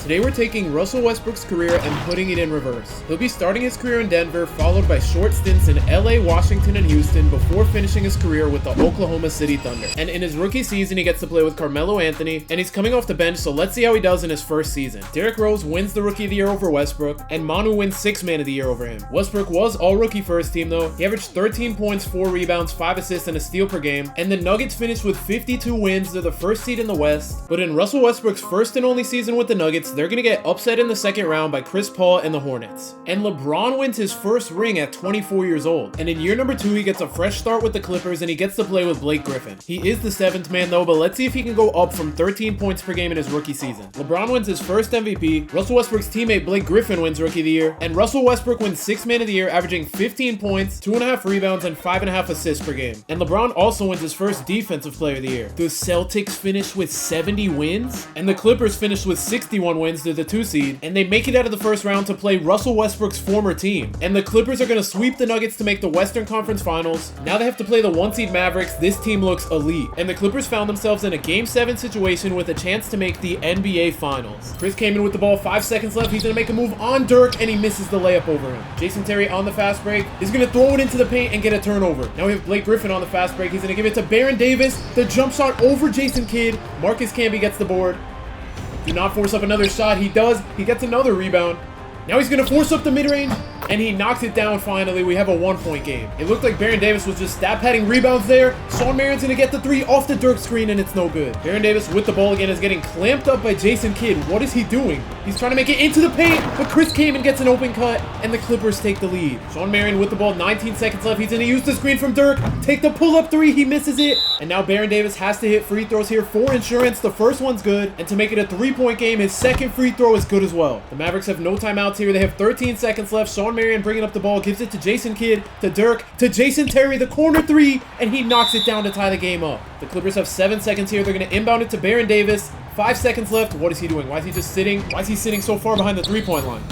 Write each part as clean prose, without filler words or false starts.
Today we're taking Russell Westbrook's career and putting it in reverse. He'll be starting his career in Denver, followed by short stints in LA, Washington, and Houston before finishing his career with the Oklahoma City Thunder. And in his rookie season, he gets to play with Carmelo Anthony, and he's coming off the bench, so let's see how he does in his first season. Derrick Rose wins the Rookie of the Year over Westbrook, and Manu wins Sixth Man of the Year over him. Westbrook was all-rookie first team though. He averaged 13 points, 4 rebounds, 5 assists, and a steal per game, and the Nuggets finished with 52 wins. They're the first seed in the West. But in Russell Westbrook's first and only season with the Nuggets, they're gonna get upset in the second round by Chris Paul and the Hornets. And LeBron wins his first ring at 24 years old. And in year number 2, he gets a fresh start with the Clippers and he gets to play with Blake Griffin. He is the 7th man though, but let's see if he can go up from 13 points per game in his rookie season. LeBron wins his first MVP, Russell Westbrook's teammate Blake Griffin wins Rookie of the Year, and Russell Westbrook wins Sixth Man of the Year, averaging 15 points, 2.5 rebounds, and 5.5 assists per game. And LeBron also wins his first Defensive Player of the Year. The Celtics finished with 70 wins, and the Clippers finished with 61 wins. They're the 2 seed, and they make it out of the first round to play Russell Westbrook's former team. And the Clippers are going to sweep the Nuggets to make the Western Conference Finals. Now they have to play the 1 seed Mavericks. This team looks elite, and the Clippers found themselves in a Game 7 situation with a chance to make the NBA Finals. Chris came in with the ball, 5 seconds left. He's going to make a move on Dirk, and he misses the layup over him. Jason Terry on the fast break is going to throw it into the paint and get a turnover. Now we have Blake Griffin on the fast break. He's going to give it to Baron Davis. The jump shot over Jason Kidd. Marcus Camby gets the board. Do not force up another shot. He does. He gets another rebound. Now he's going to force up the mid-range, and he knocks it down finally. We have a 1-point game. It looked like Baron Davis was just stat padding rebounds there. Shawn Marion's going to get the 3 off the Dirk screen, and it's no good. Baron Davis with the ball again is getting clamped up by Jason Kidd. What is he doing? He's trying to make it into the paint, but Chris Kaman gets an open cut, and the Clippers take the lead. Shawn Marion with the ball, 19 seconds left. He's going to use the screen from Dirk, take the pull-up 3. He misses it, and now Baron Davis has to hit free throws here for insurance. The first one's good, and to make it a 3-point game, his second free throw is good as well. The Mavericks have no timeouts here. They have 13 seconds left. Shawn Marion bringing up the ball, gives it to Jason Kidd, to Dirk, to Jason Terry, the corner 3, and he knocks it down to tie the game up. The Clippers have 7 seconds here. They're going to inbound it to Baron Davis. 5 seconds left. What is he doing? Why is he just sitting? Why is he sitting so far behind the 3-point line?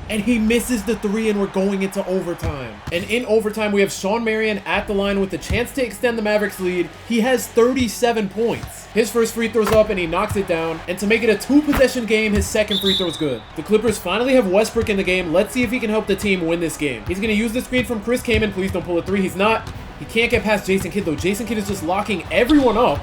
And he misses the 3, and we're going into overtime. And in overtime, we have Shawn Marion at the line with the chance to extend the Mavericks lead. He has 37 points. His first free throw's up, and he knocks it down. And to make it a 2-possession game, his second free throw's good. The Clippers finally have Westbrook in the game. Let's see if he can help the team win this game. He's going to use the screen from Chris Kaman. Please don't pull a 3. He's not. He can't get past Jason Kidd, though. Jason Kidd is just locking everyone up.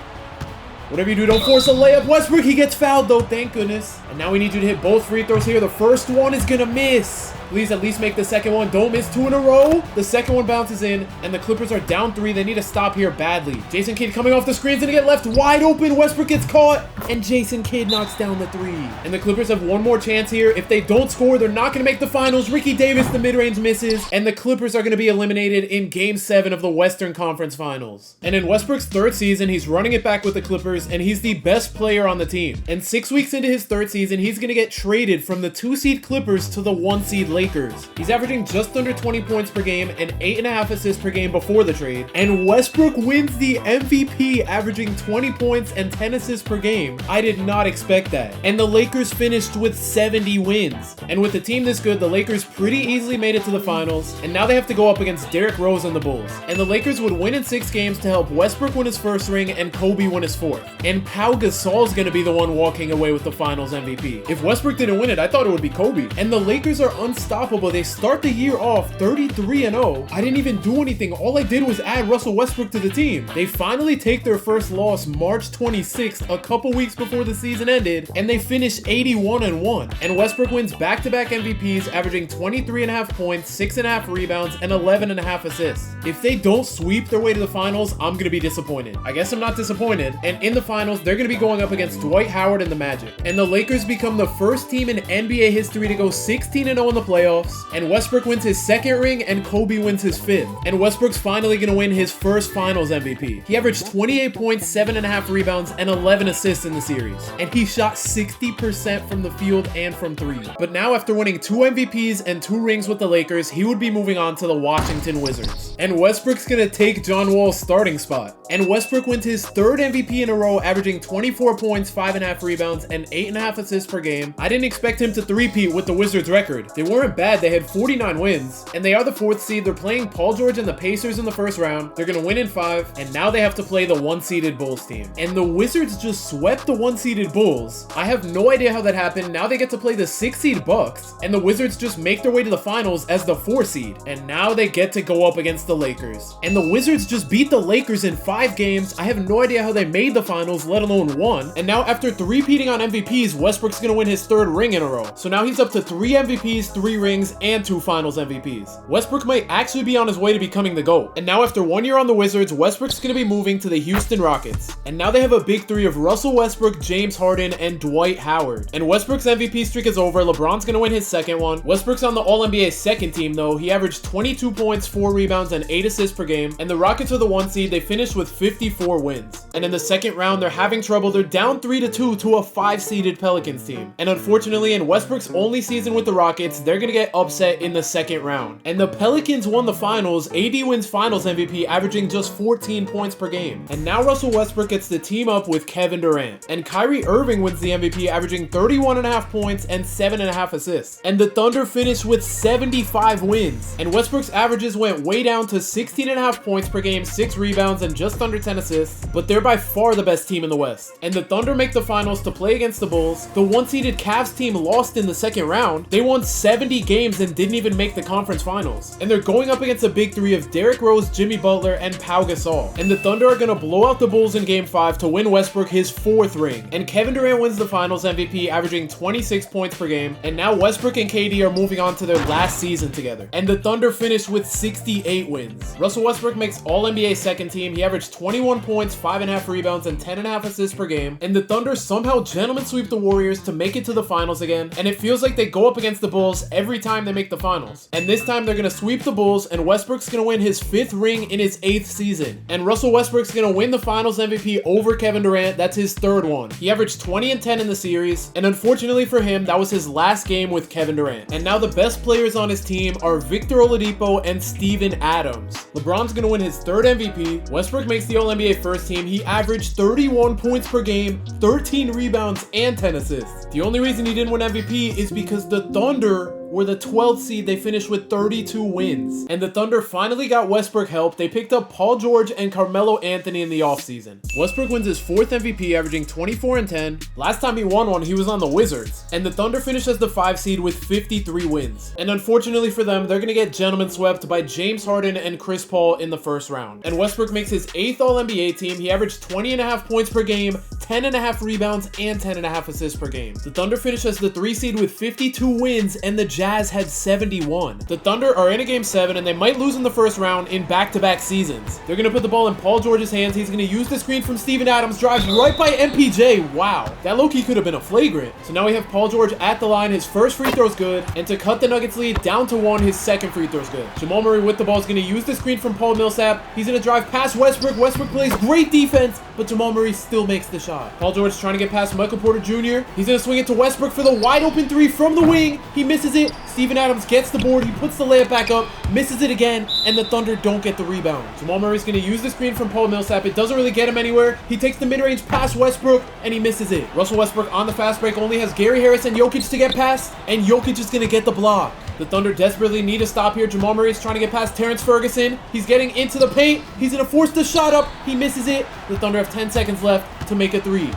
Whatever you do, don't force a layup. Westbrook, he gets fouled, though. Thank goodness. And now we need you to hit both free throws here. The first one is going to miss. Please at least make the second one. Don't miss 2 in a row. The second one bounces in, and the Clippers are down 3. They need to stop here badly. Jason Kidd coming off the screen's going to get left wide open. Westbrook gets caught, and Jason Kidd knocks down the 3. And the Clippers have one more chance here. If they don't score, they're not going to make the finals. Ricky Davis, the mid-range misses, and the Clippers are going to be eliminated in Game 7 of the Western Conference Finals. And in Westbrook's 3rd season, he's running it back with the Clippers, and he's the best player on the team. And 6 weeks into his 3rd season, he's going to get traded from the 2-seed Clippers to the 1-seed Lakers. He's averaging just under 20 points per game and 8.5 assists per game before the trade. And Westbrook wins the MVP, averaging 20 points and 10 assists per game. I did not expect that. And the Lakers finished with 70 wins. And with a team this good, the Lakers pretty easily made it to the finals. And now they have to go up against Derrick Rose and the Bulls. And the Lakers would win in 6 games to help Westbrook win his first ring and Kobe win his 4th. And Pau Gasol's gonna be the one walking away with the finals MVP. If Westbrook didn't win it, I thought it would be Kobe. And the Lakers are unstoppable. They start the year off 33-0. I didn't even do anything. All I did was add Russell Westbrook to the team. They finally take their first loss March 26th, a couple weeks before the season ended, and they finish 81-1. And Westbrook wins back-to-back MVPs, averaging 23.5 points, 6.5 rebounds, and 11.5 assists. If they don't sweep their way to the finals, I'm gonna be disappointed. I guess I'm not disappointed. And in the finals, they're gonna be going up against Dwight Howard and the Magic. And the Lakers become the first team in NBA history to go 16-0 in the playoffs, and Westbrook wins his 2nd ring and Kobe wins his 5th. And Westbrook's finally going to win his first finals MVP. He averaged 28 points, 7.5 rebounds, and 11 assists in the series. And he shot 60% from the field and from 3. But now after winning 2 MVPs and 2 rings with the Lakers, he would be moving on to the Washington Wizards. And Westbrook's going to take John Wall's starting spot. And Westbrook wins his 3rd MVP in a row, averaging 24 points, 5.5 rebounds, and 8.5 assists per game. I didn't expect him to three-peat with the Wizards record. They weren't bad, they had 49 wins, and they are the 4th seed. They're playing Paul George and the Pacers in the first round. They're gonna win in 5, and now they have to play the 1-seeded Bulls team. And the Wizards just swept the 1-seeded Bulls. I have no idea how that happened. Now they get to play the 6-seed Bucks, and the Wizards just make their way to the finals as the 4-seed. And now they get to go up against the Lakers. And the Wizards just beat the Lakers in 5 games. I have no idea how they made the finals, let alone won. And now after three-peating on MVPs, Westbrook's gonna win his 3rd ring in a row. So now he's up to 3 MVPs, 3 rings, and 2 finals MVPs. Westbrook might actually be on his way to becoming the GOAT. And now after 1 year on the Wizards, Westbrook's gonna be moving to the Houston Rockets. And now they have a big 3 of Russell Westbrook, James Harden, and Dwight Howard. And Westbrook's MVP streak is over. LeBron's gonna win his 2nd one. Westbrook's on the All-NBA 2nd team though. He averaged 22 points, 4 rebounds, and 8 assists per game. And the Rockets are the 1 seed. They finished with 54 wins. And in the 2nd round, they're having trouble. They're down 3-2 to a 5-seeded Pelicans team. And unfortunately, in Westbrook's only season with the Rockets, they're gonna get upset in the 2nd round. And the Pelicans won the finals. AD wins finals MVP, averaging just 14 points per game. And now Russell Westbrook gets to team up with Kevin Durant. And Kyrie Irving wins the MVP, averaging 31.5 points and 7.5 assists. And the Thunder finished with 75 wins. And Westbrook's averages went way down to 16.5 points per game, 6 rebounds, and just under 10 assists. But they're by far the best team in the West. And the Thunder make the finals to play against the Bulls. The 1-seeded Cavs team lost in the 2nd round. They won 70 games and didn't even make the conference finals. And they're going up against a big 3 of Derrick Rose, Jimmy Butler, and Pau Gasol. And the Thunder are gonna blow out the Bulls in Game 5 to win Westbrook his 4th ring. And Kevin Durant wins the finals MVP, averaging 26 points per game. And now Westbrook and KD are moving on to their last season together. And the Thunder finished with 68 wins. Russell Westbrook makes All-NBA 2nd team. He averaged 21 points, 5.5 rebounds, and 10.5 assists per game. And the Thunder somehow gentlemen sweep the Warriors to make it to the finals again. And it feels like they go up against the Bulls every time they make the finals. And this time they're gonna sweep the Bulls, and Westbrook's gonna win his 5th ring in his 8th season. And Russell Westbrook's gonna win the finals MVP over Kevin Durant. That's his 3rd one. He averaged 20 and 10 in the series, and unfortunately for him, that was his last game with Kevin Durant. And now the best players on his team are Victor Oladipo and Steven Adams. LeBron's gonna win his 3rd MVP. Westbrook makes the All-NBA 1st team. He averaged 31 points per game, 13 rebounds, and 10 assists. The only reason he didn't win MVP is because the Thunder were the 12th seed. They finished with 32 wins. And the Thunder finally got Westbrook help. They picked up Paul George and Carmelo Anthony in the offseason. Westbrook wins his 4th MVP, averaging 24 and 10. Last time he won one, he was on the Wizards. And the Thunder finished as the 5 seed with 53 wins. And unfortunately for them, they're gonna get gentlemen swept by James Harden and Chris Paul in the 1st round. And Westbrook makes his 8th All-NBA team. He averaged 20.5 points per game, 10.5 rebounds, and 10.5 assists per game. The Thunder finished as the 3 seed with 52 wins, and the Jazz had 71. The Thunder are in a Game 7, and they might lose in the 1st round in back-to-back seasons. They're gonna put the ball in Paul George's hands. He's gonna use the screen from Steven Adams, drives right by MPJ. Wow, that low-key could have been a flagrant. So now we have Paul George at the line. His 1st free throw's good, and to cut the Nuggets lead down to 1, his 2nd free throw's good. Jamal Murray with the ball is gonna use the screen from Paul Millsap. He's gonna drive past Westbrook. Westbrook plays great defense, but Jamal Murray still makes the shot. Paul George trying to get past Michael Porter Jr. He's gonna swing it to Westbrook for the wide open 3 from the wing. He misses it. Steven Adams gets the board. He puts the layup back up, misses it again, and the Thunder don't get the rebound. Jamal Murray's gonna use the screen from Paul Millsap. It doesn't really get him anywhere. He takes the mid-range past Westbrook, and he misses it. Russell Westbrook on the fast break only has Gary Harris and Jokic to get past, and Jokic is gonna get the block. The Thunder desperately need a stop here. Jamal Murray is trying to get past Terrence Ferguson. He's getting into the paint. He's gonna force the shot up. He misses it. The Thunder have 10 seconds left to make a 3.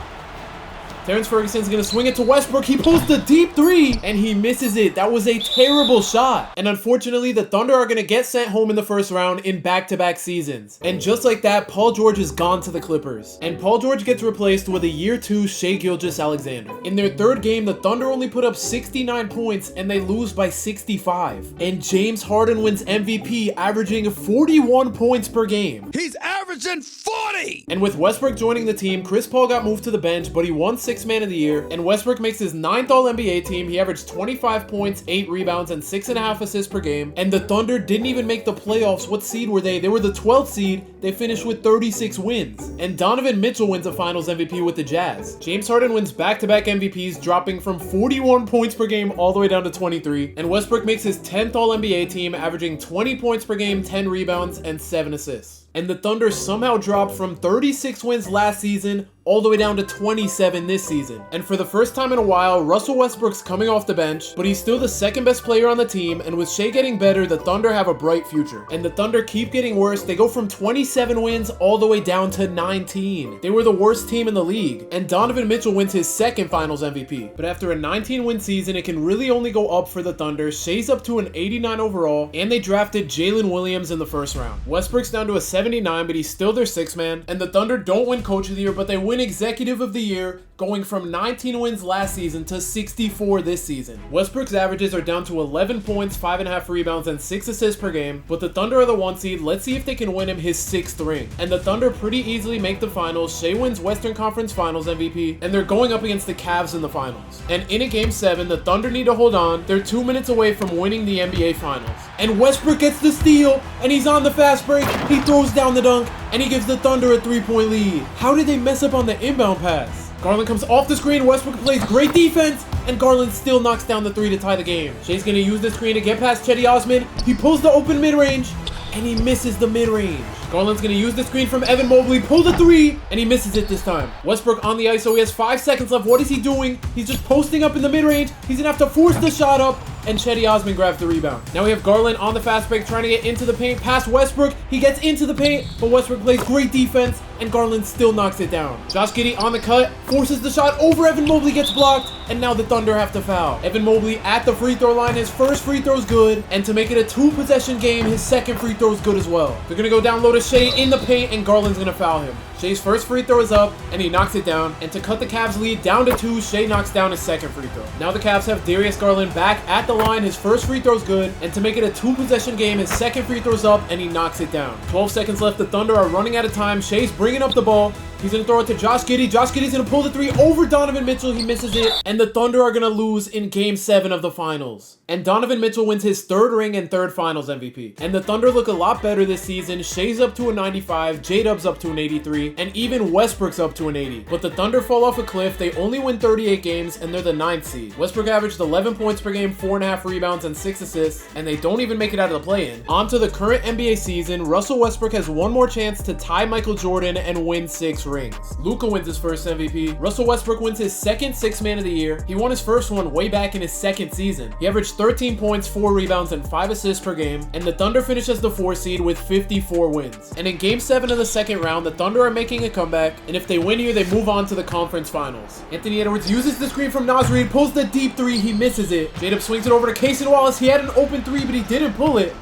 Terrence Ferguson's going to swing it to Westbrook. He pulls the deep 3, and he misses it. That was a terrible shot. And unfortunately, the Thunder are going to get sent home in the 1st round in back-to-back seasons. And just like that, Paul George is gone to the Clippers. And Paul George gets replaced with a year 2 Shai Gilgeous-Alexander. In their 3rd game, the Thunder only put up 69 points, and they lose by 65. And James Harden wins MVP, averaging 41 points per game. He's averaging 40! And with Westbrook joining the team, Chris Paul got moved to the bench, but he won 6th man of the year, and Westbrook makes his 9th All-NBA team. He averaged 25 points, 8 rebounds, and 6.5 assists per game. And the Thunder didn't even make the playoffs. What seed were they? They were the 12th seed. They finished with 36 wins. And Donovan Mitchell wins a Finals MVP with the Jazz. James Harden wins back-to-back MVPs, dropping from 41 points per game all the way down to 23. And Westbrook makes his 10th All-NBA team, averaging 20 points per game, 10 rebounds, and 7 assists. And the Thunder somehow dropped from 36 wins last season all the way down to 27 this season. And for the first time in a while, Russell Westbrook's coming off the bench, but he's still the second best player on the team, and with Shai getting better, the Thunder have a bright future. And the Thunder keep getting worse. They go from 27 wins all the way down to 19. They were the worst team in the league, and Donovan Mitchell wins his second Finals MVP. But after a 19-win season, it can really only go up for the Thunder. Shai's up to an 89 overall, and they drafted Jalen Williams in the first round. Westbrook's down to a 79, but he's still their sixth man, and the Thunder don't win Coach of the Year, but they win Executive of the Year, going from 19 wins last season to 64 this season. Westbrook's averages are down to 11 points, 5.5 rebounds, and 6 assists per game, but the Thunder are the 1 seed. Let's see if they can win him his 6th ring. And the Thunder pretty easily make the finals. Shai wins Western Conference Finals MVP, and they're going up against the Cavs in the finals. And in a game 7, the Thunder need to hold on. They're 2 minutes away from winning the NBA Finals. And Westbrook gets the steal, and he's on the fast break. He throws down the dunk, and he gives the Thunder a 3-point lead. How did they mess up on the inbound pass? Garland comes off the screen, Westbrook plays great defense, and Garland still knocks down the 3 to tie the game. Shai's gonna use the screen to get past Cedi Osman. He pulls the open mid-range, and he misses the mid-range. Garland's gonna use the screen from Evan Mobley, pull the 3, and he misses it this time. Westbrook on the ISO, he has 5 seconds left. What is he doing? He's just posting up in the mid-range. He's gonna have to force the shot up, and Cedi Osman grabs the rebound. Now we have Garland on the fast break trying to get into the paint past Westbrook. He gets into the paint, but Westbrook plays great defense, and Garland still knocks it down. Josh Giddey on the cut, forces the shot over Evan Mobley, gets blocked, and now the Thunder have to foul. Evan Mobley at the free throw line, his first free throw's good, and to make it a 2-possession game, his second free throw's good as well. They're gonna go down low to Shai in the paint, and Garland's gonna foul him. Shai's first free throw is up, and he knocks it down. And to cut the Cavs lead down to 2, Shai knocks down his second free throw. Now the Cavs have Darius Garland back at the line. His first free throw's good, and to make it a 2-possession game, his second free throw's up, and he knocks it down. 12 seconds left. The Thunder are running out of time. Shai's bringing up the ball. He's going to throw it to Josh Giddey. Josh Giddey's going to pull the 3 over Donovan Mitchell. He misses it, and the Thunder are going to lose in Game 7 of the Finals. And Donovan Mitchell wins his 3rd ring and 3rd Finals MVP. And the Thunder look a lot better this season. Shai's up to a 95, J-Dub's up to an 83, and even Westbrook's up to an 80. But the Thunder fall off a cliff. They only win 38 games, and they're the 9th seed. Westbrook averaged 11 points per game, 4.5 rebounds, and 6 assists, and they don't even make it out of the play-in. On to the current NBA season. Russell Westbrook has one more chance to tie Michael Jordan and win 6 rings. Luka wins his first MVP. Russell Westbrook wins his second Sixth Man of the Year. He won his first one way back in his second season. He averaged 13 points, 4 rebounds, and 5 assists per game, and the Thunder finish as the 4 seed with 54 wins. And in Game 7 of the second round, the Thunder are making a comeback, and if they win here, they move on to the conference finals. Anthony Edwards uses the screen from Naz Reid, pulls the deep 3, he misses it. J-Dub swings it over to Cason Wallace. He had an open 3, but he didn't pull it.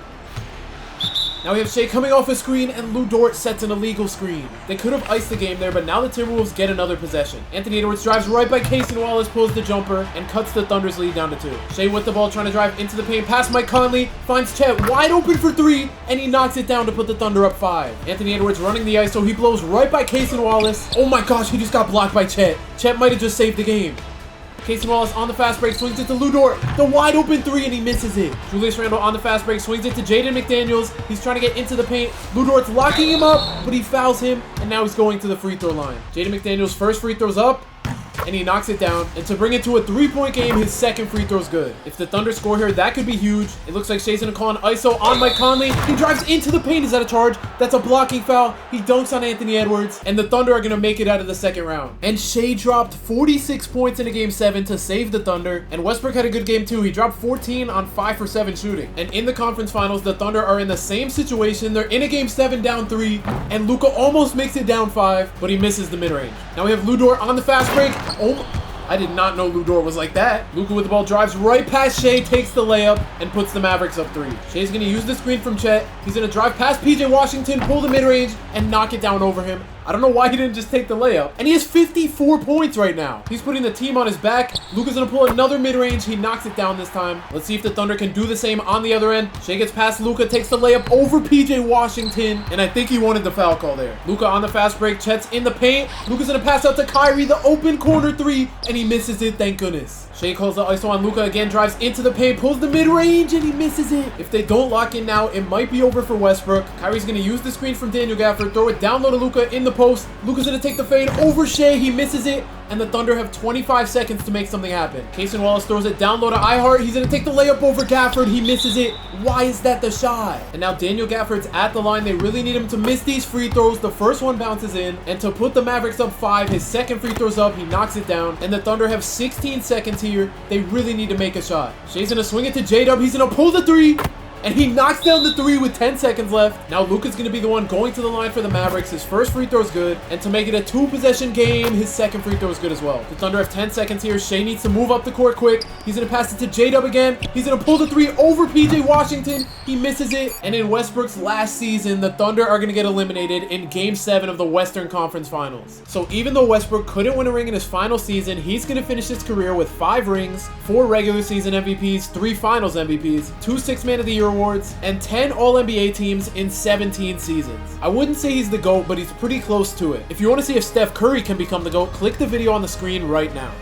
Now we have Shai coming off a screen, and Lu Dort sets an illegal screen. They could have iced the game there, but now the Timberwolves get another possession. Anthony Edwards drives right by Cason Wallace, pulls the jumper, and cuts the Thunder's lead down to 2. Shai with the ball, trying to drive into the paint, past Mike Conley, finds Chet wide open for 3, and he knocks it down to put the Thunder up 5. Anthony Edwards running the ice, so he blows right by Cason Wallace. Oh my gosh, he just got blocked by Chet. Chet might have just saved the game. Cason Wallace on the fast break, swings it to Lu Dort, the wide open 3, and he misses it. Julius Randle on the fast break, swings it to Jaden McDaniels. He's trying to get into the paint. Lu Dort's locking him up, but he fouls him, and now he's going to the free throw line. Jaden McDaniels' first free throw's up, and he knocks it down. And to bring it to a 3-point game, his second free throw's good. If the Thunder score here, that could be huge. It looks like Shai's gonna call an ISO on Mike Conley. He drives into the paint. Is that a charge? That's a blocking foul. He dunks on Anthony Edwards, and the Thunder are gonna make it out of the second round. And Shai dropped 46 points in a Game 7 to save the Thunder, and Westbrook had a good game too. He dropped 14 on 5 for 7 shooting. And in the conference finals, the Thunder are in the same situation. They're in a Game 7 down 3, and Luka almost makes it down 5, but he misses the mid-range. Now we have Lu Dort on the fast break. Oh, I did not know Lu Dort was like that. Luka with the ball drives right past Shai, takes the layup, and puts the Mavericks up 3. Shai's going to use the screen from Chet. He's going to drive past PJ Washington, pull the mid-range, and knock it down over him. I don't know why he didn't just take the layup. And he has 54 points right now. He's putting the team on his back. Luka's gonna pull another mid-range. He knocks it down this time. Let's see if the Thunder can do the same on the other end. Shai gets past Luka, takes the layup over PJ Washington, and I think he wanted the foul call there. Luka on the fast break. Chet's in the paint. Luka's gonna pass out to Kyrie, the open corner 3, and he misses it, thank goodness. Shai calls the ISO on Luka again, drives into the paint, pulls the mid-range, and he misses it. If they don't lock in now, it might be over for Westbrook. Kyrie's gonna use the screen from Daniel Gafford, throw it down low to Luka in the post. Luka's gonna take the fade over Shai. He misses it, and the Thunder have 25 seconds to make something happen. Casey Wallace throws it down low to iHeart. He's gonna take the layup over Gafford. He misses it. Why is that the Shai? And now Daniel Gafford's at the line. They really need him to miss these free throws. The first one bounces in, and to put the Mavericks up 5, his second free throw's up. He knocks it down, and the Thunder have 16 seconds here. They really need to make a shot. Shai's gonna swing it to J-Dub. He's gonna pull the 3. And he knocks down the 3 with 10 seconds left. Now Luka's going to be the one going to the line for the Mavericks. His first free throw is good. And to make it a 2-possession game, his second free throw is good as well. The Thunder have 10 seconds here. Shai needs to move up the court quick. He's going to pass it to J-Dub again. He's going to pull the 3 over PJ Washington. He misses it. And in Westbrook's last season, the Thunder are going to get eliminated in Game 7 of the Western Conference Finals. So even though Westbrook couldn't win a ring in his final season, he's going to finish his career with 5 rings, 4 regular season MVPs, 3 finals MVPs, 2 Sixth Man of the Year awards, and 10 All-NBA teams in 17 seasons. I wouldn't say he's the GOAT, but he's pretty close to it. If you want to see if Steph Curry can become the GOAT, click the video on the screen right now.